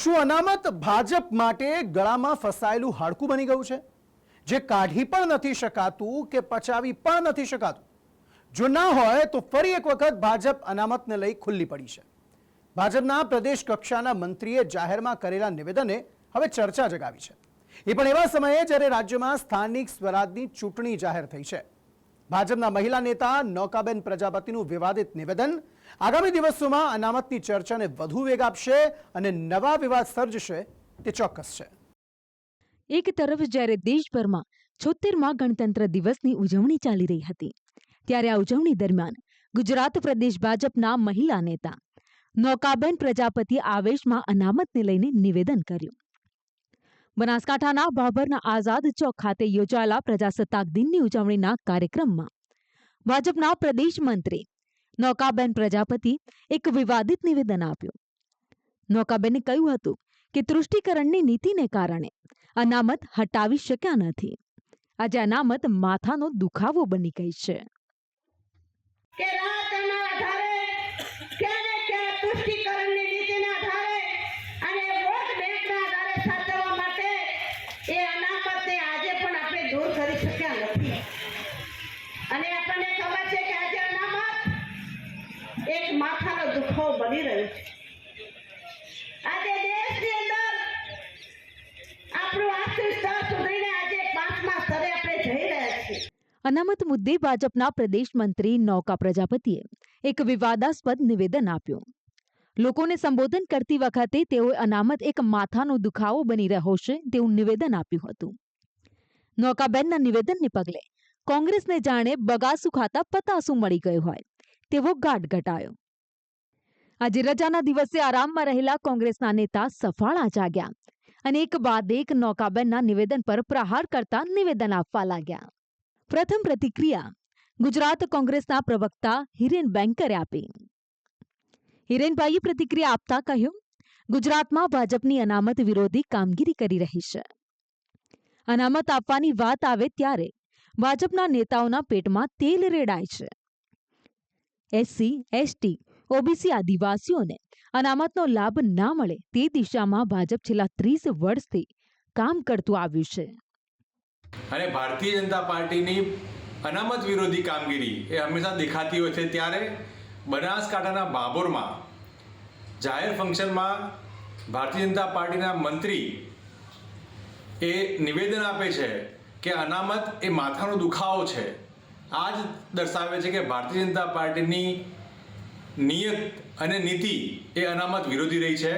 શું અનામત ભાજપ માટે ગળામાં ફસાયેલું હાડકું બની ગયું છે, જે કાઢી પણ નથી શકાતું કે પચાવી પણ નથી શકાતું? જો ના હોય તો ફરી એક વખત ભાજપ અનામતને લઈ ખુલ્લી પડી છે. ભાજપના પ્રદેશ કક્ષાના મંત્રીએ જાહેરમાં કરેલા નિવેદને હવે ચર્ચા જગાવી છે. એ પણ એવા સમયે જ્યારે રાજ્યમાં સ્થાનિક સ્વરાજની ચૂંટણી જાહેર થઈ છે. ભાજપના મહિલા નેતા નૌકાબેન પ્રજાપતિનું વિવાદિત નિવેદન આગામી દિવસોમાં અનામતની ચર્ચાને વધુ વેગ આપશે અને નવા વિવાદ સર્જશે તે ચોક્કસ છે. એક તરફ જ્યારે દેશભરમાં 76મા ગણતંત્ર દિવસની ઉજવણી ચાલી રહી હતી, ત્યારે આ ઉજવણી દરમિયાન ગુજરાત પ્રદેશ ભાજપના મહિલા નેતા નૌકાબેન પ્રજાપતિ આવેશમાં અનામતને લઈને નિવેદન કર્યું. બનાસકાંઠાના ભાભરના આઝાદ ચોક ખાતે યોજાયેલા પ્રજાસત્તાક દિનની ઉજવણીના કાર્યક્રમમાં ભાજપના પ્રદેશ મંત્રી નૌકાબેન પ્રજાપતિ એક વિવાદિત નિવેદન આપ્યું. નૌકાબેને કહ્યું હતું કે તૃષ્ટિકરણની નીતિને કારણે અનામત હટાવી શક્યા નથી. આજે અનામત માથાનો દુખાવો બની ગઈ છે. એક માથાનો દુખાવો બની રહ્યો છે. આજે દેશની અંદર આપણું આર્થિક સ્તર સુધરીને આજે 5મા સ્તરે આપણે જઈ રહ્યા છીએ. અનામત મુદ્દે ભાજપના પ્રદેશ મંત્રી નૌકા પ્રજાપતિએ એક વિવાદાસ્પદ નિવેદન આપ્યું. લોકોને સંબોધન કરતી વખતે તેઓએ અનામત એક માથાનો દુખાવો બની રહ્યો છે તેવું નિવેદન આપ્યું હતું. નૌકાબેનના નિવેદનને પગલે કોંગ્રેસને જાણે બગાસું ખાતા પતાસું મળી ગયું હોય તેવો ગાઢ ઘટાયો. આજે રજાના દિવસે આરામમાં રહેલા કોંગ્રેસના નેતા સફાળા જાગ્યા અને એક બાદ એક નૌકાબેનના નિવેદન પર પ્રહાર કરતા નિવેદન આપવા લાગ્યા. પ્રથમ પ્રતિક્રિયા ગુજરાત કોંગ્રેસના પ્રવક્તા હિરેન બેંકરે આપી. હિરેનભાઈએ પ્રતિક્રિયા આપતા કહ્યું, ગુજરાતમાં ભાજપની અનામત વિરોધી કામગીરી કરી રહી છે. અનામત આપવાની વાત આવે ત્યારે ભાજપના નેતાઓના પેટમાં તેલ રેડાય છે. એસસી, એસટી, ઓબીસી આદિવાસીઓને અનામતનો લાભ ના મળે તે દિશામાં ભાજપ છેલ્લા 30 વર્ષથી કામ કરતું આવ્યું છે. અને ભારતીય જનતા પાર્ટીની અનામત વિરોધી કામગીરી એ હંમેશા દેખાતી હોય છે. ત્યારે બનાસકાંઠાના ભાભોરમાં જાહેર ફંક્શનમાં ભારતીય જનતા પાર્ટીના મંત્રી એ નિવેદન આપે છે કે અનામત એ માથાનો દુખાવો છે. આ જ દર્શાવે છે કે ભારતીય જનતા પાર્ટીની નિયત અને નીતિ એ અનામત વિરોધી રહી છે.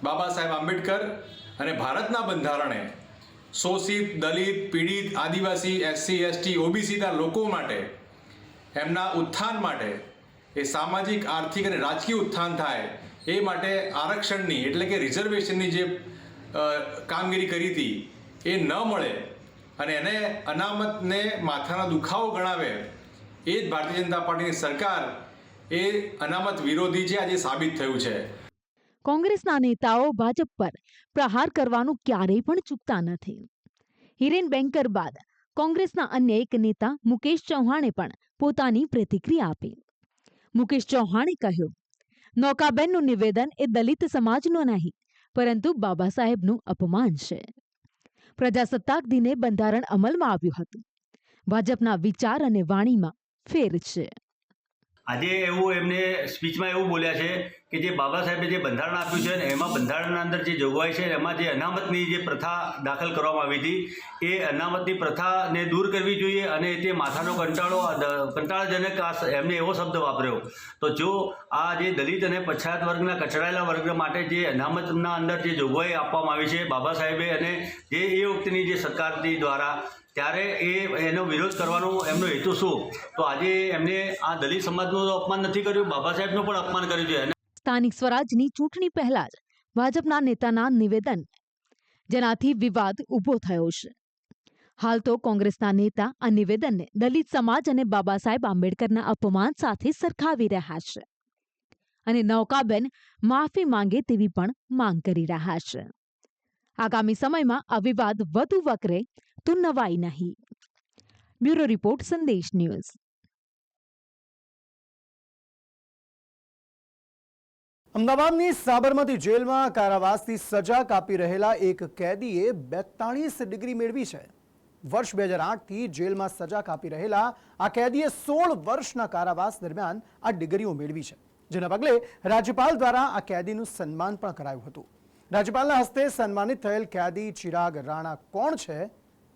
બાબા સાહેબ આંબેડકર અને ભારતના બંધારણે શોષિત, દલિત, પીડિત, આદિવાસી, એસસી, એસટી, ઓબીસીના લોકો માટે એમના ઉત્થાન માટે એ સામાજિક, આર્થિક અને રાજકીય ઉત્થાન થાય એ માટે આરક્ષણની એટલે કે રિઝર્વેશનની જે કામગીરી કરી હતી એ ન મળે અને એને અનામતને માથાનો દુખાવો ગણાવે એ જ ભારતીય જનતા પાર્ટીની સરકાર એ અનામત વિરોધી છે આજે સાબિત થયું છે. કોંગ્રેસના નેતાઓ ભાજપ પર પ્રહાર કરવાનું ક્યારેય પણ ચૂકતા નથી. હિરેન બેંકર બાદ કોંગ્રેસના અન્ય એક નેતા મુકેશ ચૌહાણે પણ પોતાની પ્રતિક્રિયા આપી. મુકેશ ચૌહાણે કહ્યું, નૌકાબેનનું નિવેદન એ દલિત સમાજનું નહીં પરંતુ બાબા સાહેબનું અપમાન છે. પ્રજાસત્તાક દિને બંધારણ અમલમાં આવ્યું હતું. ભાજપના વિચાર અને વાણીમાં ફેર છે. આજે એવું એમને સ્પીચમાં એવું બોલ્યા છે કે જે બાબા સાહેબે જે બંધારણ આપ્યું છે ને એમાં બંધારણના અંદર જે જોગવાઈ છે એમાં જે અનામતની જે પ્રથા દાખલ કરવામાં આવી હતી એ અનામતની પ્રથાને દૂર કરવી જોઈએ અને તે માથાનો કંટાળાજનક એમને એવો શબ્દ વાપર્યો. તો જો આ જે દલિત અને પછાત વર્ગના કચડાયેલા વર્ગ માટે જે અનામતના અંદર જે જોગવાઈ આપવામાં આવી છે બાબા સાહેબે અને જે એ વખતની જે સરકારની દ્વારા, ત્યારે એનો વિરોધ કરવાનો એમનો હેતુ શું? તો આજે એમને આ દલિત સમાજનું અપમાન નથી કર્યું, બાબા સાહેબનું પણ અપમાન કર્યું છે. સ્થાનિક સ્વરાજની ચૂંટણી પહેલા જ ભાજપના નેતાના નિવેદન જેનાથી વિવાદ ઊભો થયો છે. હાલ તો કોંગ્રેસના નેતા આ નિવેદનને દલિત સમાજ અને બાબા સાહેબ આંબેડકરના અપમાન સાથે સરખાવી રહ્યા છે અને નૌકાબેન માફી માંગે તેવી પણ માંગ કરી રહ્યા છે. આગામી સમયમાં આ વિવાદ વધુ વકરે તો નવાઈ નહીં. બ્યુરો રિપોર્ટ, સંદેશ ન્યૂઝ. અમદાવાદની સાબરમતી જેલમાં કારાવાસથી સજા કાપી રહેલા એક કેદીએ 42 ડિગ્રી મેળવી છે. વર્ષ 2008થી જેલમાં સજા કાપી રહેલા આ કેદીએ 16 વર્ષના કારાવાસ દરમિયાન આ ડિગ્રીઓ મેળવી છે, જેના પગલે રાજ્યપાલ દ્વારા આ કેદીનું સન્માન પણ કરાયું હતું. રાજ્યપાલના હસ્તે સન્માનિત થયેલ કેદી ચિરાગ રાણા કોણ છે,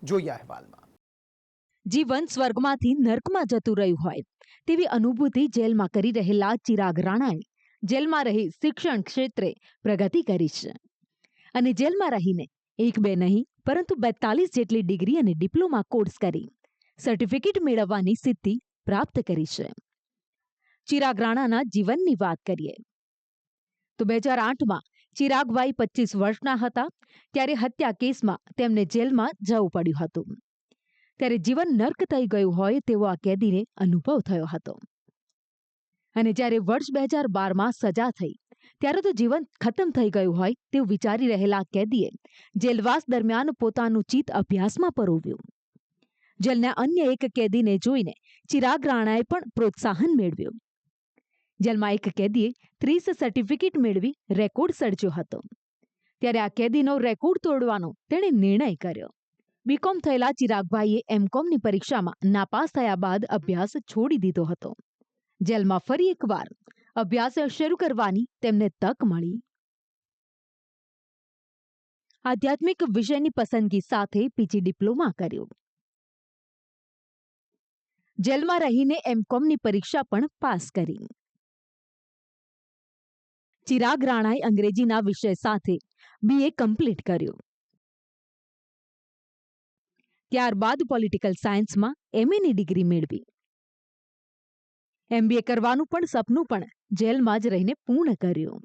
જોઈએ અહેવાલમાં. જીવન સ્વર્ગમાંથી નર્કમાં જતું રહ્યું હોય તેવી અનુભૂતિ જેલમાં કરી રહેલા ચિરાગ રાણાએ જેલમાં રહી શિક્ષણ ક્ષેત્રે પ્રગતિ કરી છે અને જેલમાં રહીને 1-2 નહીં પરંતુ 42 જેટલી ડિગ્રી અને ડિપ્લોમા કોર્સ કરી સર્ટિફિકેટ મેળવવાની સિદ્ધિ પ્રાપ્ત કરી છે. ચિરાગ રાણાના જીવનની વાત કરીએ તો 2008માં ચિરાગભાઈ 25 વર્ષના હતા ત્યારે હત્યા કેસમાં તેમને જેલમાં જવું પડ્યું હતું. ત્યારે જીવન નર્ક થઈ ગયું હોય તેવો આ કેદીને અનુભવ થયો હતો અને જ્યારે વર્ષ 2012માં સજા થઈ ત્યારે તો જીવન ખતમ થઈ ગયું હોય તેવું વિચારી રહેલા કેદીએ જેલવાસ દરમિયાન પોતાનું ચિત્ત અભ્યાસમાં પરોવ્યું. જેલના અન્ય એક કેદીને જોઈને ચિરાગ રાણાએ પણ પ્રોત્સાહન મેળવ્યું. જેલમાં એક કેદીએ 30 સર્ટિફિકેટ મેળવી રેકોર્ડ સર્જ્યો હતો. ત્યારે આ કેદીનો રેકોર્ડ તોડવાનો તેણે નિર્ણય કર્યો. બીકોમ થયેલા ચિરાગભાઈએ એમકોમની પરીક્ષામાં નાપાસ થયા બાદ અભ્યાસ છોડી દીધો હતો. જેલમાં ફરી એકવાર અભ્યાસ શરૂ કરવાની તેમને તક મળી. આધ્યાત્મિક વિષયની પસંદગી સાથે પીજી ડિપ્લોમા કર્યું. જેલમાં રહીને એમકોમની પરીક્ષા પણ પાસ કરી. ચિરાગ રાણાએ અંગ્રેજીના વિષય સાથે BA કમ્પ્લીટ કર્યું. ત્યારબાદ પોલિટિકલ સાયન્સમાં MAની ડિગ્રી મેળવી. MBA કરવાનું પણ સપનું પણ જેલમાં જ રહીને પૂર્ણ કર્યું.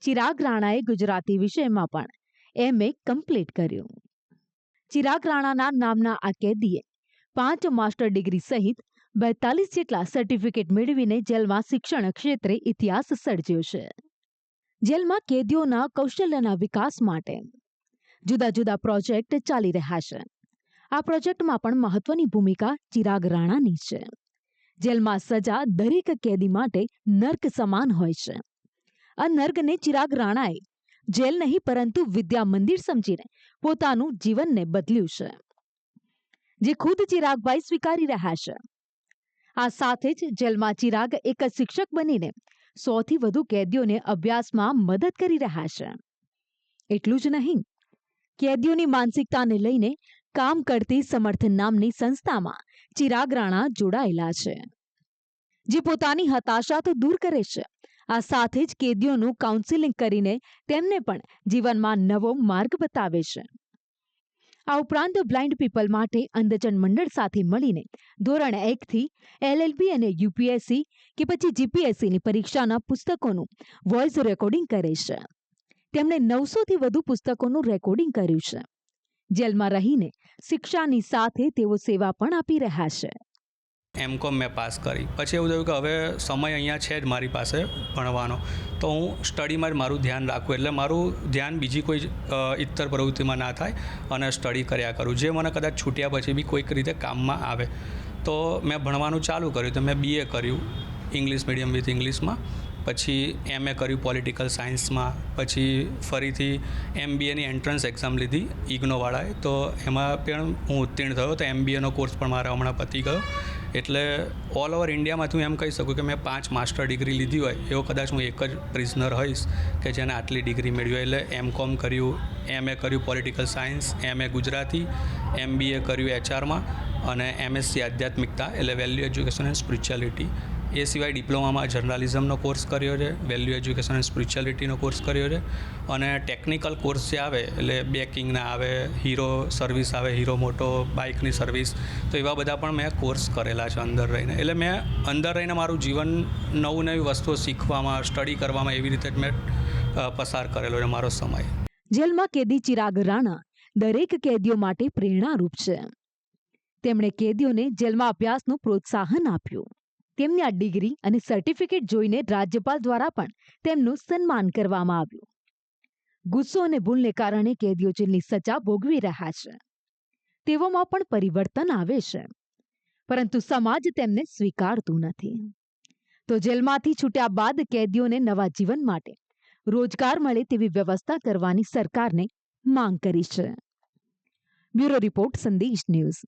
ચિરાગ રાણાએ ગુજરાતી વિષયમાં પણ MA કમ્પ્લીટ કર્યું. ચિરાગ રાણાના નામના આ કેદીએ 5 માસ્ટર ડિગ્રી સહિત 42 જેટલા સર્ટિફિકેટ મેળવીને જેલમાં શિક્ષણ ક્ષેત્રે ઇતિહાસ સર્જ્યો છે. જેલમાં કેદીઓના કૌશલ્યના વિકાસ માટે જુદા જુદા પ્રોજેક્ટ ચાલી રહ્યા છે. આ પ્રોજેક્ટમાં પણ મહત્વની ભૂમિકા ચિરાગ રાણાની છે. જેલમાં સજા દરેક કેદી માટે નર્ક સમાન હોય છે. આ નર્કને ચિરાગ રાણાએ જેલ નહીં પરંતુ વિદ્યા મંદિર સમજીને પોતાનું જીવનને બદલ્યું છે, જે ખુદ ચિરાગભાઈ સ્વીકારી રહ્યા છે. આ સાથે જ જેલમાં ચિરાગ એક શિક્ષક બનીને 100થી વધુ કેદીઓને અભ્યાસમાં મદદ કરી રહ્યા છે. એટલું જ નહીં, કેદીઓની માનસિકતાને લઈને કામ કરતી સમર્થ નામની સંસ્થામાં ચિરાગ રાણા જોડાયેલા છે, જે પોતાની હતાશા તો દૂર કરે છે, આ સાથે જ કેદીઓનું કાઉન્સિલિંગ કરીને તેમને પણ જીવનમાં નવો માર્ગ બતાવે છે. આ ઉપરાંત બ્લાઇન્ડ પીપલ માટે અંધજન મંડળ સાથે મળીને ધોરણ 1થી LLB અને UPSC કે પછી GPSCની પરીક્ષાના પુસ્તકોનું વોઇસ રેકોર્ડિંગ કરે છે. તેમણે 900થી વધુ પુસ્તકોનું રેકોર્ડિંગ કર્યું છે. જેલમાં રહીને શિક્ષાની સાથે તેઓ સેવા પણ આપી રહ્યા છે. MCOM મેં પાસ કરી પછી એવું થયું કે હવે સમય અહીંયા છે જ મારી પાસે ભણવાનો, તો હું સ્ટડીમાં જ મારું ધ્યાન રાખું, એટલે મારું ધ્યાન બીજી કોઈ ઇતર પ્રવૃત્તિમાં ના થાય અને સ્ટડી કર્યા કરું, જે મને કદાચ છૂટ્યા પછી બી કોઈક રીતે કામમાં આવે. તો મેં ભણવાનું ચાલુ કર્યું. તો મેં BA કર્યું ઇંગ્લિશ મીડિયમ વિથ ઇંગ્લિશમાં, પછી MA કર્યું પોલિટિકલ સાયન્સમાં, પછી ફરીથી MBAની એન્ટ્રન્સ એક્ઝામ લીધી ઇગ્નોવાળાએ, તો એમાં પણ હું ઉત્તીર્ણ થયો. તો MBAનો કોર્સ પણ મારા હમણાં પતી ગયો. એટલે ઓલ ઓવર ઇન્ડિયામાંથી હું એમ કહી શકું કે મેં 5 માસ્ટર ડિગ્રી લીધી હોય એવો કદાચ હું એક જ પ્રિઝનર હોઈશ કે જેને આટલી ડિગ્રી મેળવી હોય. એટલે MCOM કર્યું, MA કર્યું political science, MA Gujarati, MBA કર્યું HRમાં અને MSc આધ્યાત્મિકતા એટલે વેલ્યુ એજ્યુકેશન એન્ડ સ્પિરિચ્યુઆલિટી. એ સિવાય ડિપ્લોમામાં જર્નાલિઝમનો કોર્સ કર્યો છે, વેલ્યુ એજ્યુકેશન એન્ડ સ્પિરિચ્યુઆલિટીનો કોર્સ કર્યો છે અને ટેકનિકલ કોર્સ જે આવે એટલે બેકિંગના આવે, હીરો સર્વિસ આવે, હીરો મોટો બાઇકની સર્વિસ, તો એવા બધા પણ મેં કોર્સ કરેલા છે અંદર રહીને. એટલે મેં અંદર રહીને મારું જીવન નવી વસ્તુઓ શીખવામાં, સ્ટડી કરવામાં એવી રીતે જ મેં પસાર કરેલો છે મારો સમય. જેલમાં કેદી ચિરાગ રાણા દરેક કેદીઓ માટે પ્રેરણારૂપ છે. તેમણે કેદીઓને જેલમાં અભ્યાસનું પ્રોત્સાહન આપ્યું. તેમની આ ડિગ્રી અને સર્ટિફિકેટ જોઈને રાજ્યપાલ દ્વારા પણ તેમનું સન્માન કરવામાં આવ્યું. ગુસ્સો અને ભૂલને કારણે કેદીઓ જેલની સજા ભોગવી રહ્યા છે. તેઓમાં પણ પરિવર્તન આવે છે, પરંતુ સમાજ તેમને સ્વીકારતું નથી. તો જેલમાંથી છૂટ્યા બાદ કેદીઓને નવા જીવન માટે રોજગાર મળે તેવી વ્યવસ્થા કરવાની સરકારને માંગ કરી છે. બ્યુરો રિપોર્ટ, સંદેશ ન્યૂઝ.